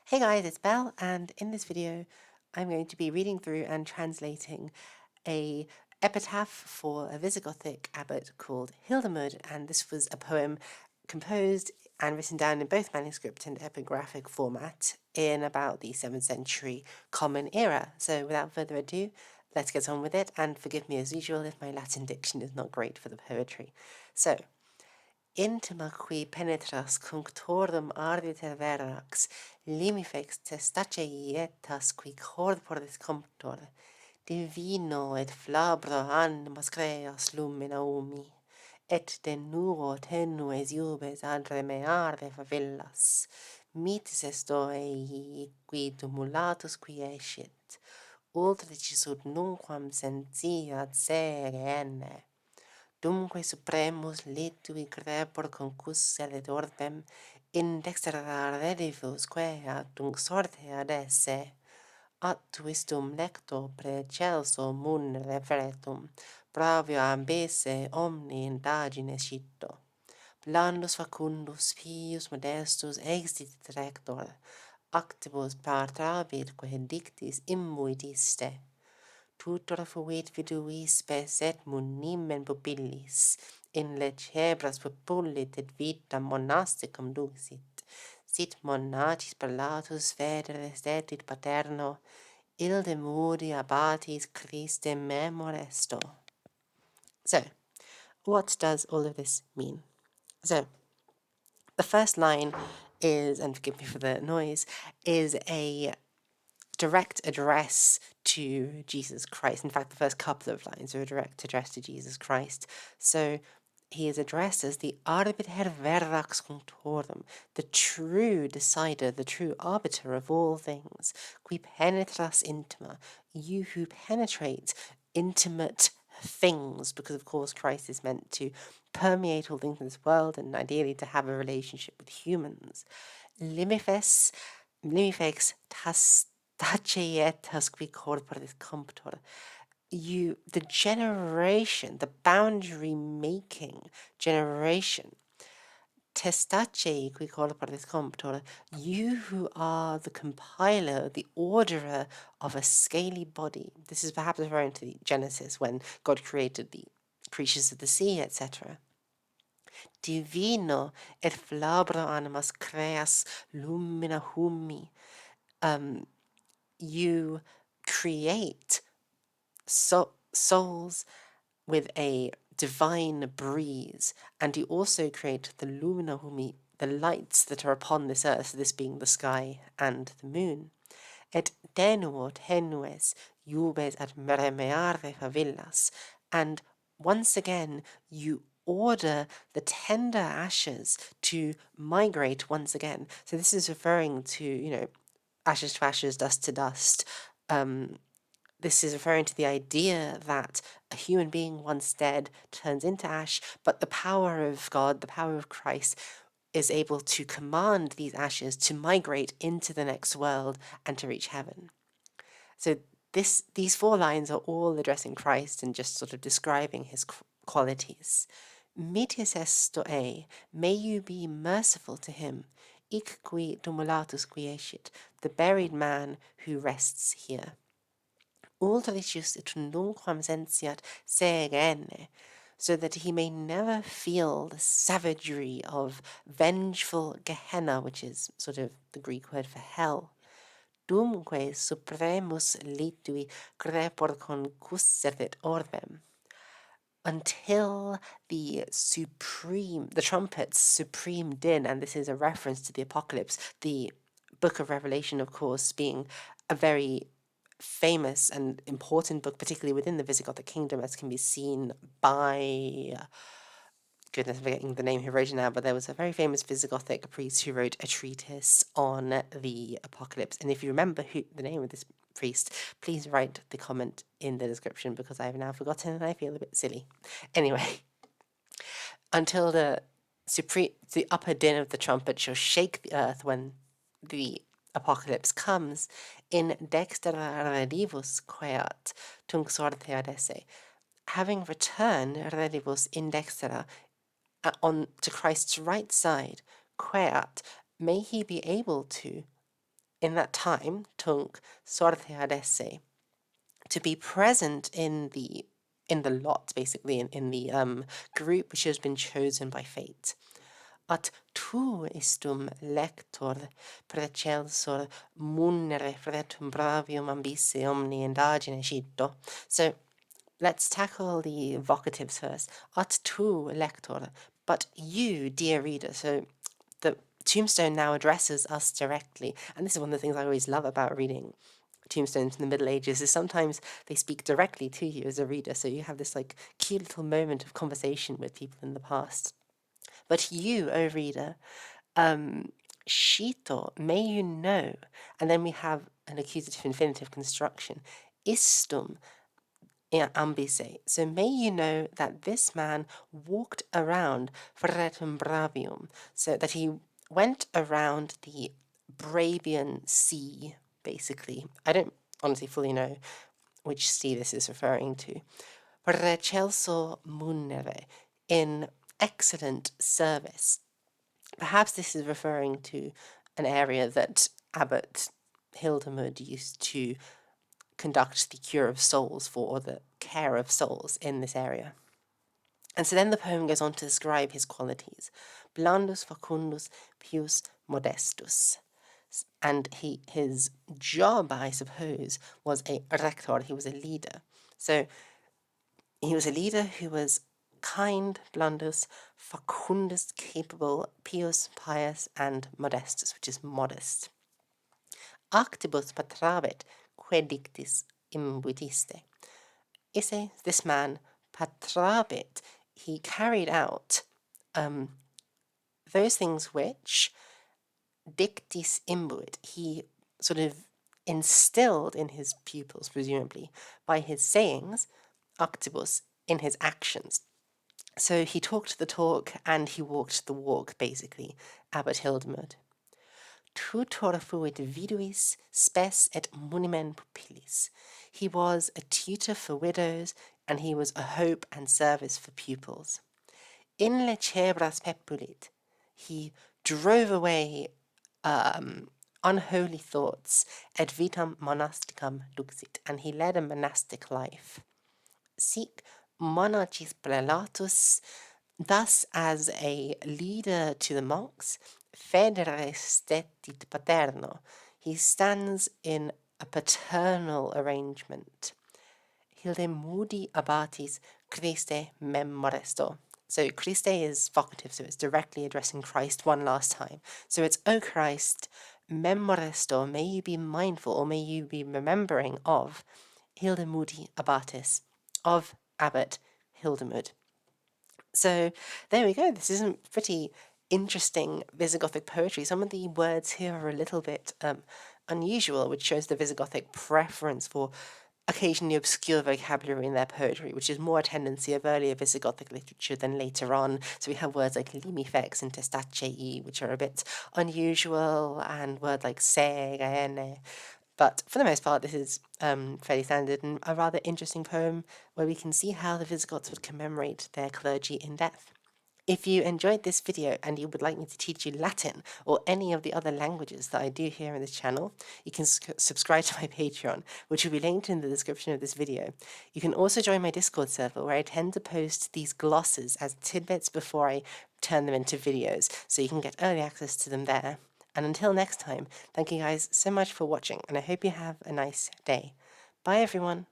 Hey guys, it's Belle, and in this video I'm going to be reading through and translating a epitaph for a Visigothic abbot called Hildemud, and this was a poem composed and written down in both manuscript and epigraphic format in about the 7th century Common Era. So without further ado, let's get on with it, and forgive me as usual if my Latin diction is not great for the poetry. So, Intima qui penetras cunctorum arditer verax, limifex testaceietas qui corporis comptor, divino et flabro animas creas lumina umi, et de nuo tenues iubes adre me arde favillas, mitis esto ei qui tumulatus qui escit, ultricis ut nunquam sentiat serene. Dumque supremus litui crepor concusset orbem, in dexterra redivus quea tunc sorte ad esse, attuistum lecto precelso mun referetum, bravio ambesse omni indagine scitto. Blandus facundus pius modestus exit rector, actibus partravitque dictis immuit iste. Tutor fuit viduis spes et munimen pupillis, in lecebras pupullit et vitam monasticum duxit, sit monatis perlatus federes dedit paterno, ilde mudi abbatis Christe memoresto. So, what does all of this mean? So, the first line is, and forgive me for the noise, is a direct address to Jesus Christ. In fact, the first couple of lines are a direct address to Jesus Christ. So he is addressed as the arbiter verax cunctorum, the true decider, the true arbiter of all things, qui penetras intima, you who penetrate intimate things, because of course Christ is meant to permeate all things in this world and ideally to have a relationship with humans. Limifex taceietas qui corporis comptor. The generation, the boundary-making generation, testacei qui corporis comptor, you who are the compiler, the orderer of a scaly body. This is perhaps referring to the Genesis, when God created the creatures of the sea, etc. Divino et flabro animas creas lumina humi. You create souls with a divine breeze, and you also create the lumina humi, the lights that are upon this earth, this being the sky and the moon. Et tenuo tenues iubes ad meremeare favillas, and once again you order the tender ashes to migrate once again. So this is referring to, ashes to ashes, dust to dust. This is referring to the idea that a human being once dead turns into ash, but the power of God, the power of Christ, is able to command these ashes to migrate into the next world and to reach heaven. So these 4 lines are all addressing Christ and just sort of describing his qualities. Mitis esto ei, may you be merciful to him, ic qui tumulatus quiescit, the buried man who rests here. Ultricius et nunquam sentiat serene, so that he may never feel the savagery of vengeful Gehenna, which is sort of the Greek word for hell. Dumque supremus litui crepor concusset orbem, until the trumpet's supreme din, and this is a reference to the Apocalypse, the book of Revelation, of course, being a very famous and important book, particularly within the Visigothic kingdom, as can be seen by, goodness, I'm forgetting the name who wrote it now, but there was a very famous Visigothic priest who wrote a treatise on the Apocalypse. And if you remember the name of this priest, please write the comment in the description, because I've now forgotten and I feel a bit silly. Anyway, until the upper din of the trumpet shall shake the earth when the apocalypse comes, in dextera redivus queat tunc sorte ad esse. Having returned redivus in dextera, on to Christ's right side, queat, may he be able to in that time, tunc sorteadesse, to be present in the lot, basically in the group which has been chosen by fate. At tu istum lector precelsor munere fretum bravium ambisse omni indagine cito. So let's tackle the vocatives first. At tu lector, but you, dear reader. So the tombstone now addresses us directly, and this is one of the things I always love about reading tombstones in the Middle Ages, is sometimes they speak directly to you as a reader, so you have this like cute little moment of conversation with people in the past. But you, O reader, Shito, may you know, and then we have an accusative infinitive construction, istum ambisse, so may you know that this man walked around fretum bravium, so that he went around the Brabian Sea, basically. I don't honestly fully know which sea this is referring to. Precelso munere, in excellent service. Perhaps this is referring to an area that Abbot Hildemund used to conduct the cure of souls for, or the care of souls in this area. And so then the poem goes on to describe his qualities. Blandus facundus pius modestus. And his job, I suppose, was a rector. He was a leader. So he was a leader who was kind, blandus, facundus, capable, pius, pious, and modestus, which is modest. Actibus patrabit, quedictis imbutiste. Isse, this man, patrabit, he carried out those things which dictis imbuit, he sort of instilled in his pupils, presumably, by his sayings, actibus, in his actions. So he talked the talk and he walked the walk, basically, Abbot Hildemund. Tutor fuit viduis spes et munimen pupillis. He was a tutor for widows, and he was a hope and service for pupils. In lecebras pepulit, he drove away unholy thoughts, et vitam monasticam duxit, and he led a monastic life. Sic monachis prelatus, thus as a leader to the monks, federe stetit paterno, he stands in a paternal arrangement. Hildemudi abbatis Christe memoresto. So Christe is vocative, so it's directly addressing Christ one last time. So it's, O Christ, memoresto, may you be mindful, or may you be remembering of Hildemudi abbatis, of Abbot Hildemund. So there we go. This is some pretty interesting Visigothic poetry. Some of the words here are a little bit unusual, which shows the Visigothic preference for occasionally obscure vocabulary in their poetry, which is more a tendency of earlier Visigothic literature than later on. So we have words like limifex and testacei, which are a bit unusual, and words like se, gaene. But for the most part, this is fairly standard and a rather interesting poem where we can see how the Visigoths would commemorate their clergy in death. If you enjoyed this video and you would like me to teach you Latin or any of the other languages that I do here in this channel, you can subscribe to my Patreon, which will be linked in the description of this video. You can also join my Discord server, where I tend to post these glosses as tidbits before I turn them into videos, so you can get early access to them there. And until next time, thank you guys so much for watching, and I hope you have a nice day. Bye everyone!